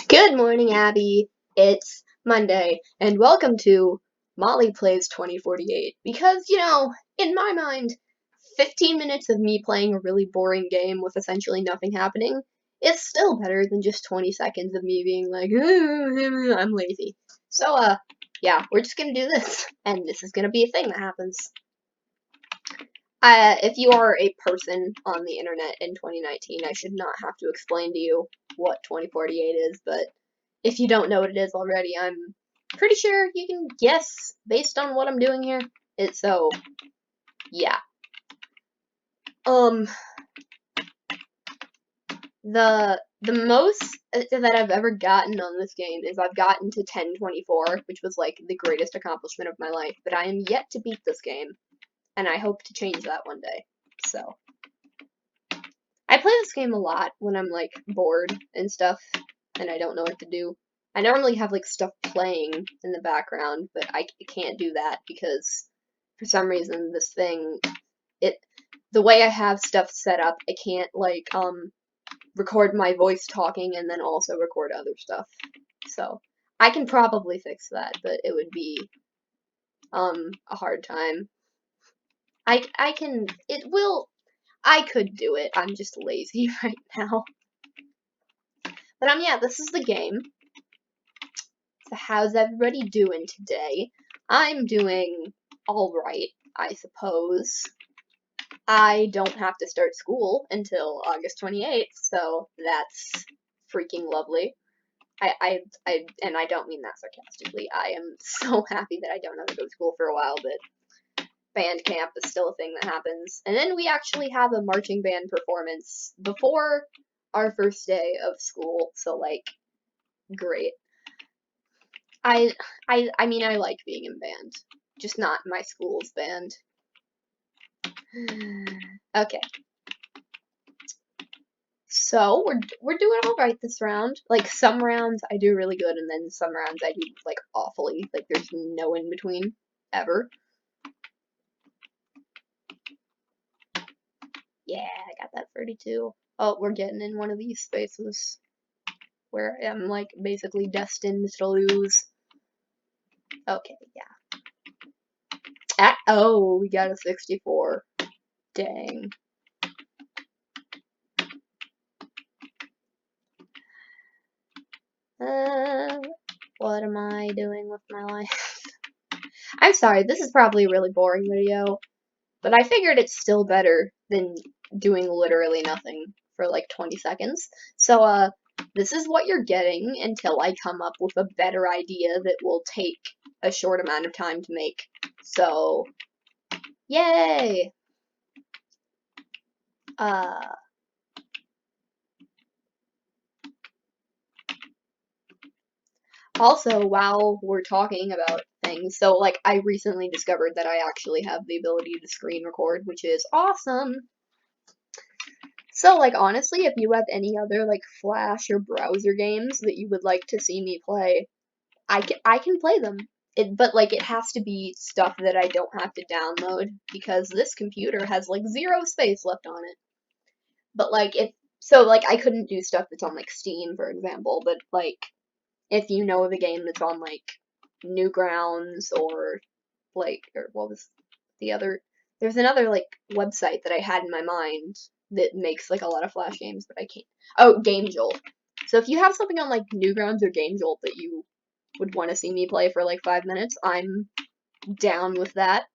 Good morning, Abby. It's Monday, and welcome to Molly Plays 2048. Because, in my mind, 15 minutes of me playing a really boring game with essentially nothing happening is still better than just 20 seconds of me being like, I'm lazy. So, yeah, we're just gonna do this, and this is gonna be a thing that happens. If you are a person on the internet in 2019, I should not have to explain to you what 2048 is, but if you don't know what it is already, I'm pretty sure you can guess based on what I'm doing here. So, yeah. The most that I've ever gotten on this game is I've gotten to 1024, which was like the greatest accomplishment of my life, but I am yet to beat this game, and I hope to change that one day. So, I play this game a lot when I'm like bored and stuff, and I don't know what to do. I normally have like stuff playing in the background, but I can't do that because for some reason this thing, the way I have stuff set up, I can't like record my voice talking and then also record other stuff. So I can probably fix that, but it would be a hard time. I can I could do it. I'm just lazy right now. But yeah, this is the game. So how's everybody doing today? I'm doing alright, I suppose. I don't have to start school until August 28th, so that's freaking lovely. And I don't mean that sarcastically. I am so happy that I don't have to go to school for a while, but band camp is still a thing that happens. And then we actually have a marching band performance before our first day of school, so like, great. I mean, I like being in band, just not my school's band. Okay. So we're doing all right this round. Like some rounds I do really good, and then some rounds I do like awfully. Like there's no in between ever. Yeah, I got that 32. Oh, we're getting in one of these spaces where I'm like basically destined to lose. Okay, yeah. Oh, we got a 64. Dang. What am I doing with my life? I'm sorry, this is probably a really boring video, but I figured it's still better than doing literally nothing for like 20 seconds. So, this is what you're getting until I come up with a better idea that will take a short amount of time to make. So, yay! Also, while we're talking about things, so like I recently discovered that I actually have the ability to screen record, which is awesome. So like honestly, if you have any other like Flash or browser games that you would like to see me play, I can play them. But like it has to be stuff that I don't have to download because this computer has like 0 space left on it. But like like I couldn't do stuff that's on like Steam, for example, but like if you know of a game that's on like Newgrounds or what was the other, there's another like website that I had in my mind that makes like a lot of Flash games, but I can't. Oh, Game Jolt. So if you have something on like Newgrounds or Game Jolt that you would want to see me play for like 5 minutes, I'm down with that.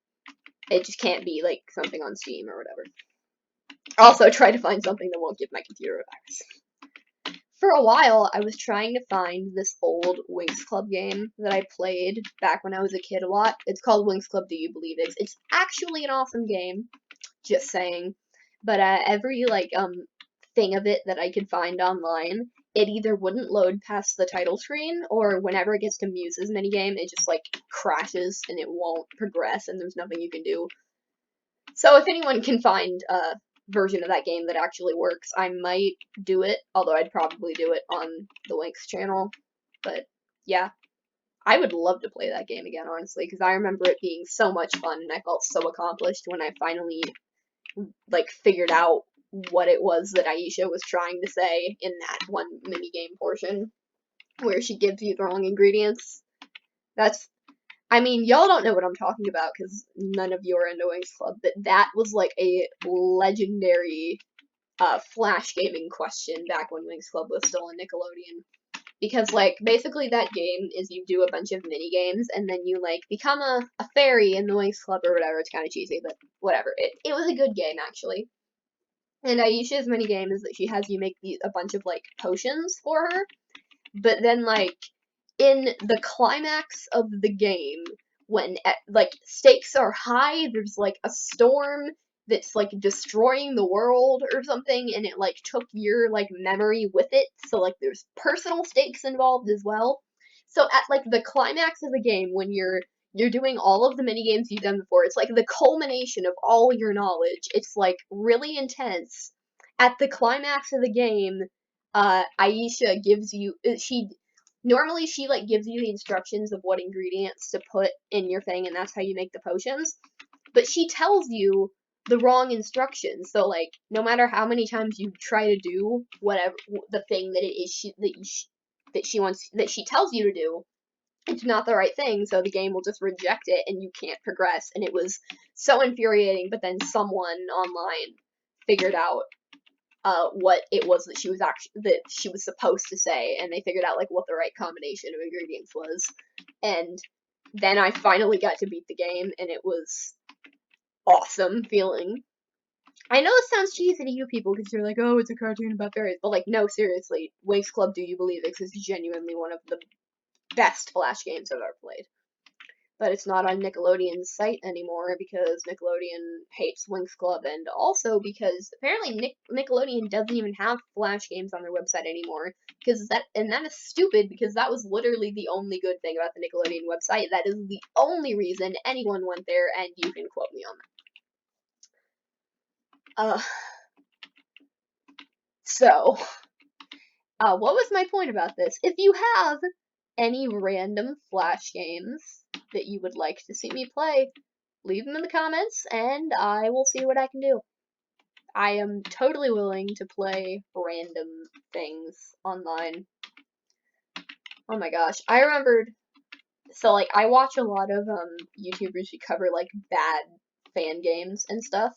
It just can't be like something on Steam or whatever. Also, try to find something that won't give my computer a virus. For a while, I was trying to find this old Winx Club game that I played back when I was a kid a lot. It's called Winx Club Do You Believe It? It's actually an awesome game, just saying. But every like thing of it that I could find online, it either wouldn't load past the title screen, or whenever it gets to Muse's minigame, it just like crashes and it won't progress, and there's nothing you can do. So if anyone can find a version of that game that actually works, I might do it, although I'd probably do it on the Winx channel. But yeah, I would love to play that game again, honestly, because I remember it being so much fun and I felt so accomplished when I finally like figured out what it was that Aisha was trying to say in that one minigame portion. where she gives you the wrong ingredients. I mean, y'all don't know what I'm talking about because none of you are into Wings Club, but that was like a legendary Flash gaming question back when Wings Club was still on Nickelodeon. Because, like, basically that game is you do a bunch of mini games and then you, like, become a fairy in the Wings Club or whatever. It's kind of cheesy, but whatever. It was a good game, actually. And Aisha's mini game is that she has you make a bunch of, like, potions for her. But then, like, in the climax of the game, when, like, stakes are high, there's, like, a storm that's, like, destroying the world or something, and it, like, took your, like, memory with it, so, like, there's personal stakes involved as well. So at, like, the climax of the game, when you're doing all of the mini games you've done before, it's, like, the culmination of all your knowledge. It's, like, really intense. At the climax of the game, Aisha gives you, normally she, like, gives you the instructions of what ingredients to put in your thing, and that's how you make the potions. But she tells you the wrong instructions. So, like, no matter how many times you try to do whatever the thing that it is that she tells you to do, it's not the right thing. So the game will just reject it, and you can't progress. And it was so infuriating. But then someone online figured out what it was that she was supposed to say, and they figured out, like, what the right combination of ingredients was. And then I finally got to beat the game, and it was awesome feeling. I know it sounds cheesy to you people because you're like, oh, it's a cartoon about fairies, but, like, no, seriously, Wings Club, Do You Believe It? Because it's genuinely one of the best Flash games I've ever played. But it's not on Nickelodeon's site anymore because Nickelodeon hates Winx Club, and also because apparently Nickelodeon doesn't even have Flash games on their website anymore. That is stupid because that was literally the only good thing about the Nickelodeon website. That is the only reason anyone went there, and you can quote me on that. So, what was my point about this? If you have any random Flash games that you would like to see me play, leave them in the comments, and I will see what I can do. I am totally willing to play random things online. Oh my gosh, I remembered. So, like, I watch a lot of YouTubers who cover, like, bad fan games and stuff.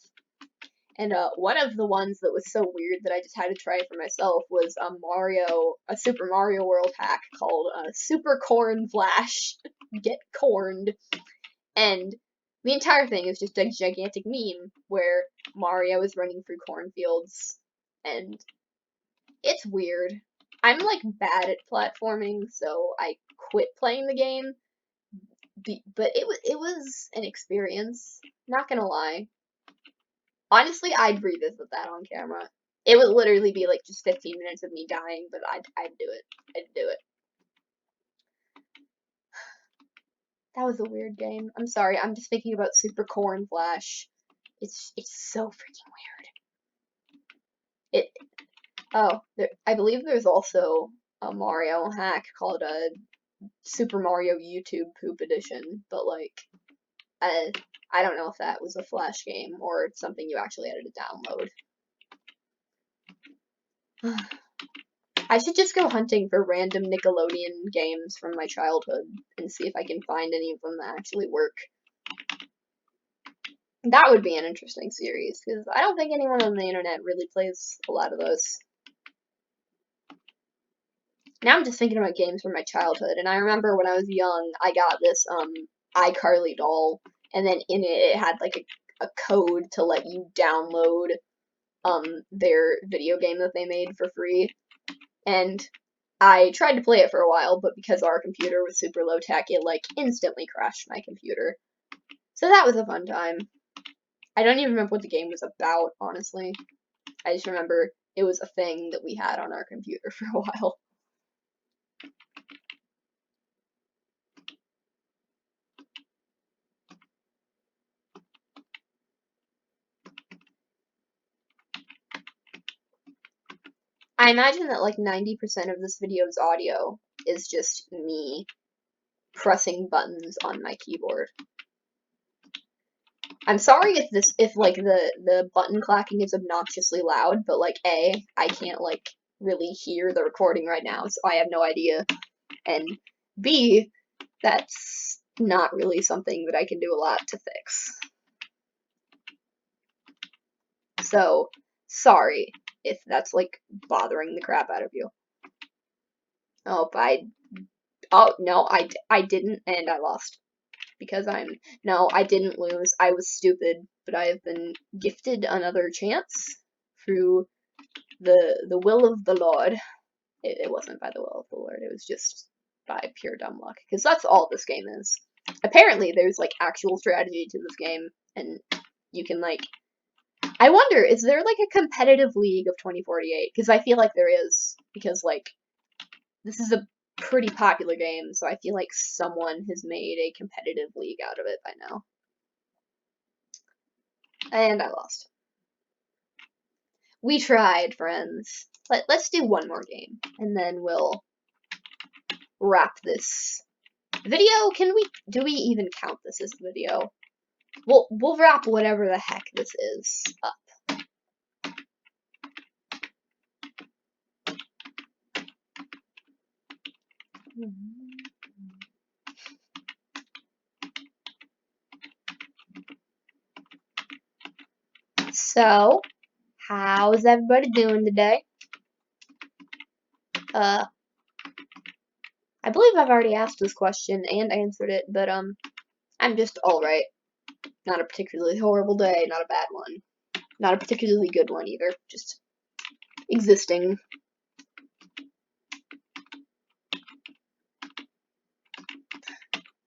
And one of the ones that was so weird that I just had to try it for myself was a Super Mario World hack called Super Corn Flash. Get corned. And the entire thing is just a gigantic meme where Mario is running through cornfields, and it's weird. I'm, like, bad at platforming, so I quit playing the game. But it was an experience. Not gonna lie. Honestly, I'd revisit that on camera. It would literally be, like, just 15 minutes of me dying, but I'd do it. I'd do it. That was a weird game. I'm sorry. I'm just thinking about Super Corn Flash. It's so freaking weird. I believe there's also a Mario hack called a Super Mario YouTube Poop Edition, but, like, I don't know if that was a Flash game or something you actually had to download. I should just go hunting for random Nickelodeon games from my childhood and see if I can find any of them that actually work. That would be an interesting series, because I don't think anyone on the internet really plays a lot of those. Now I'm just thinking about games from my childhood, and I remember when I was young, I got this iCarly doll, and then in it had, like, a code to let you download their video game that they made for free. And I tried to play it for a while, but because our computer was super low tech, it, like, instantly crashed my computer. So that was a fun time. I don't even remember what the game was about, honestly. I just remember it was a thing that we had on our computer for a while. I imagine that, like, 90% of this video's audio is just me pressing buttons on my keyboard. I'm sorry if like the button clacking is obnoxiously loud, but, like, I can't, like, really hear the recording right now, so I have no idea and B, that's not really something that I can do a lot to fix. So, sorry if that's like bothering the crap out of you. Oh, no, I didn't, and I lost. Because no, I didn't lose. I was stupid, but I have been gifted another chance through the will of the Lord. It wasn't by the will of the Lord, it was just by pure dumb luck. Because that's all this game is. Apparently, there's like actual strategy to this game, and you can like. I wonder, is there like a competitive league of 2048? Because I feel like there is. Because like, this is a pretty popular game, so I feel like someone has made a competitive league out of it by now. And I lost. We tried, friends. Let's do one more game, and then we'll wrap this video. Do we even count this as video? We'll wrap whatever the heck this is up. So, how's everybody doing today? I believe I've already asked this question and answered it, but I'm just alright. Not a particularly horrible day, not a bad one. Not a particularly good one either, just existing.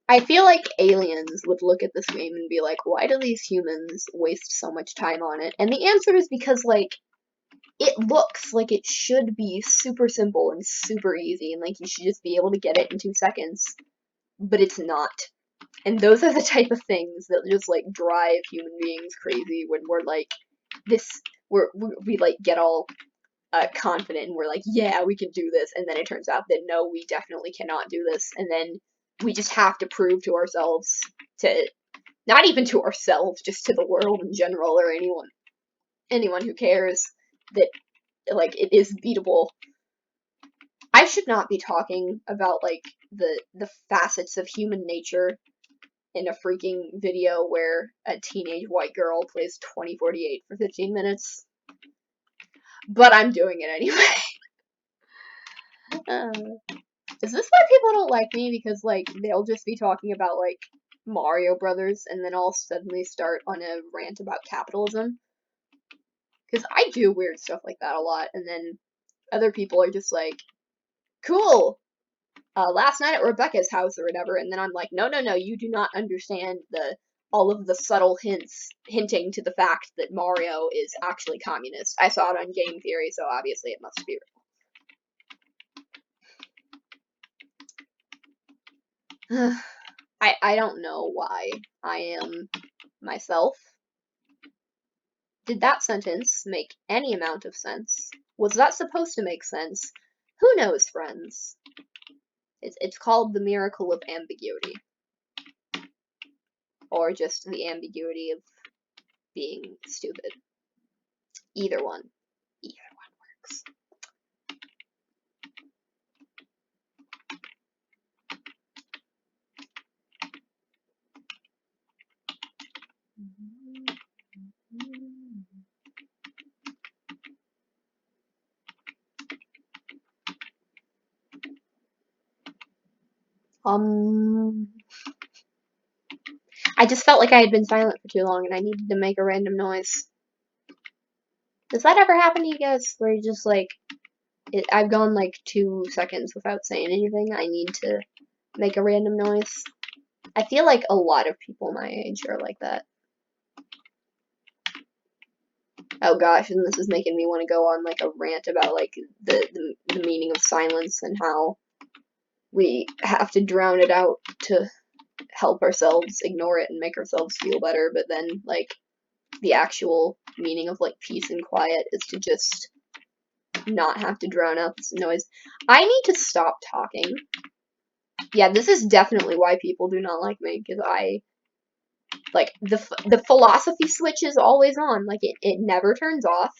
I feel like aliens would look at this game and be like, why do these humans waste so much time on it? And the answer is because, like, it looks like it should be super simple and super easy, and, like, you should just be able to get it in 2 seconds. But it's not. And those are the type of things that just, like, drive human beings crazy when we're, like, we like, get all confident and we're like, yeah, we can do this, and then it turns out that no, we definitely cannot do this, and then we just have to prove to ourselves, not even to ourselves, just to the world in general, or anyone who cares, that, like, it is beatable. I should not be talking about, like, the facets of human nature in a freaking video where a teenage white girl plays 2048 for 15 minutes. But I'm doing it anyway. Is this why people don't like me? Because, like, they'll just be talking about, like, Mario Brothers, and then I'll suddenly start on a rant about capitalism. Because I do weird stuff like that a lot, and then other people are just like, cool, last night at Rebecca's house or whatever, and then I'm like, no, you do not understand all of the subtle hinting to the fact that Mario is actually communist. I saw it on Game Theory, so obviously it must be real. I don't know why I am myself. Did that sentence make any amount of sense? Was that supposed to make sense? Who knows, friends? It's called the miracle of ambiguity. Or just the ambiguity of being stupid. Either one. Either one works. I just felt like I had been silent for too long and I needed to make a random noise. Does that ever happen to you guys? Where you just like, I've gone like 2 seconds without saying anything. I need to make a random noise. I feel like a lot of people my age are like that. Oh gosh, and this is making me want to go on like a rant about like the meaning of silence and how we have to drown it out to help ourselves ignore it and make ourselves feel better, but then like the actual meaning of like peace and quiet is to just not have to drown out this noise. I need to stop talking. Yeah, this is definitely why people do not like me, because I like the philosophy switch is always on. Like it never turns off,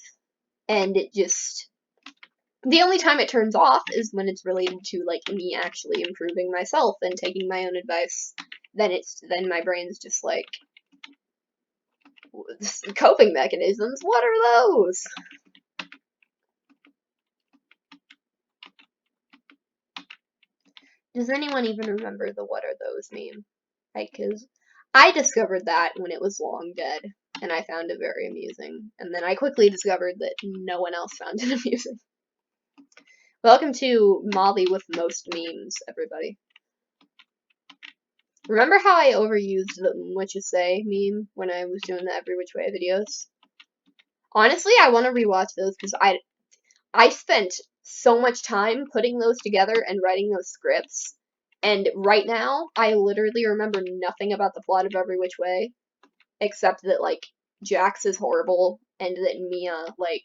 and it just The only time it turns off is when it's related to like me actually improving myself and taking my own advice. Then my brain's just like, coping mechanisms. What are those? Does anyone even remember the "what are those" meme? Like, 'cause I discovered that when it was long dead, and I found it very amusing. And then I quickly discovered that no one else found it amusing. Welcome to Molly with most memes, everybody. Remember how I overused the "what you say" meme when I was doing the Every Which Way videos? Honestly, I want to rewatch those because I spent so much time putting those together and writing those scripts. And right now, I literally remember nothing about the plot of Every Which Way, except that, like, Jax is horrible, and that Mia, like,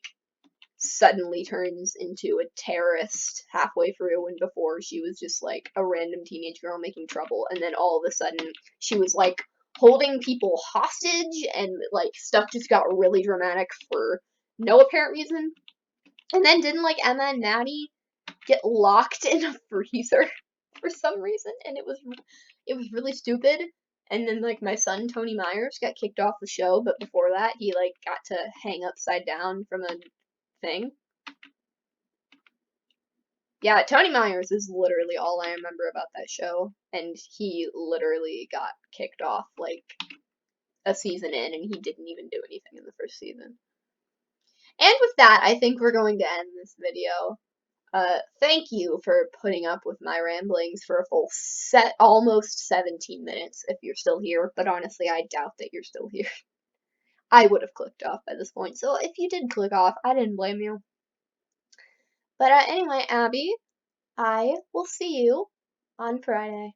suddenly turns into a terrorist halfway through, and before she was just, like, a random teenage girl making trouble, and then all of a sudden, she was, like, holding people hostage, and, like, stuff just got really dramatic for no apparent reason. And then didn't, like, Emma and Maddie get locked in a freezer for some reason, and it was really stupid. And then, like, my son Tony Myers got kicked off the show, but before that he, like, got to hang upside down from a thing. Yeah, Tony Myers is literally all I remember about that show, and he literally got kicked off like a season in, and he didn't even do anything in the first season. And with that, I think we're going to end this video. Thank you for putting up with my ramblings for a full almost 17 minutes if you're still here, but honestly, I doubt that you're still here. I would have clicked off by this point, so if you did click off, I didn't blame you. But anyway, Abby, I will see you on Friday.